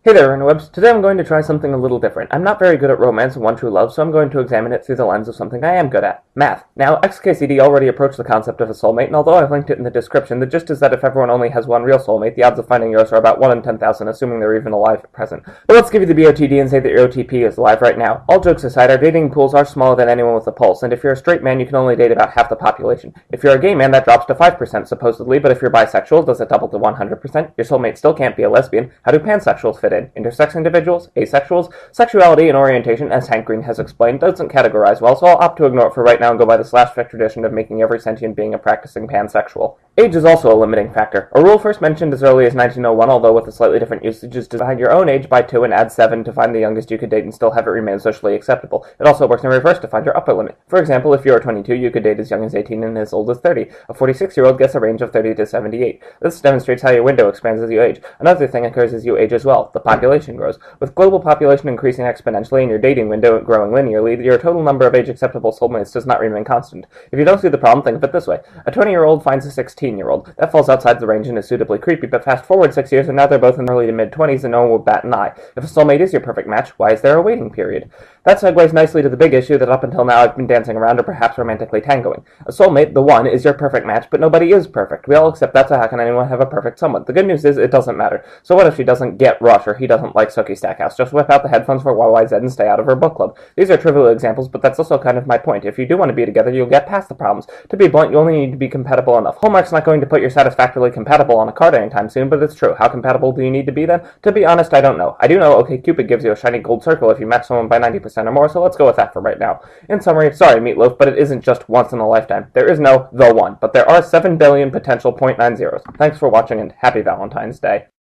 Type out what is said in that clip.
Hey there, interwebs. Today I'm going to try something a little different. I'm not very good at romance and one true love, so I'm going to examine it through the lens of something I am good at. Math. Now, XKCD already approached the concept of a soulmate, and although I've linked it in the description, the gist is that if everyone only has one real soulmate, the odds of finding yours are about 1 in 10,000, assuming they're even alive at present. But let's give you the BOTD and say that your OTP is alive right now. All jokes aside, our dating pools are smaller than anyone with a pulse, and if you're a straight man, you can only date about half the population. If you're a gay man, that drops to 5%, supposedly, but if you're bisexual, does it double to 100%? Your soulmate still can't be a lesbian. How do pansexuals fit in? Intersex individuals, asexuals, sexuality and orientation, as Hank Green has explained, doesn't categorize well, so I'll opt to ignore it for right now and go by the slash-fic tradition of making every sentient being a practicing pansexual. Age is also a limiting factor. A rule first mentioned as early as 1901, although with a slightly different usage, is to divide your own age by 2 and add 7 to find the youngest you could date and still have it remain socially acceptable. It also works in reverse to find your upper limit. For example, if you are 22, you could date as young as 18 and as old as 30. A 46-year-old gets a range of 30 to 78. This demonstrates how your window expands as you age. Another thing occurs as you age as well. The population grows. With global population increasing exponentially and your dating window growing linearly, your total number of age-acceptable soulmates does not remain constant. If you don't see the problem, think of it this way. A 20-year-old finds a 16-year-old. That falls outside the range and is suitably creepy, but fast forward 6 years and now they're both in early to mid-20s and no one will bat an eye. If a soulmate is your perfect match, why is there a waiting period? That segues nicely to the big issue that up until now I've been dancing around or perhaps romantically tangoing. A soulmate, the one, is your perfect match, but nobody is perfect. We all accept that, so how can anyone have a perfect someone? The good news is it doesn't matter. So what if she doesn't get Rush or he doesn't like Sookie Stackhouse? Just whip out the headphones for YYZ and stay out of her book club. These are trivial examples, but that's also kind of my point. If you do want to be together, you'll get past the problems. To be blunt, you only need to be compatible enough. Hallmark's not going to put your satisfactorily compatible on a card anytime soon, but it's true. How compatible do you need to be then? To be honest, I don't know. I do know OkCupid gives you a shiny gold circle if you match someone by 90% or more, so let's go with that for right now. In summary, sorry Meatloaf, but it isn't just once in a lifetime. There is no the one, but there are 7 billion potential .90s. Thanks for watching and happy Valentine's Day.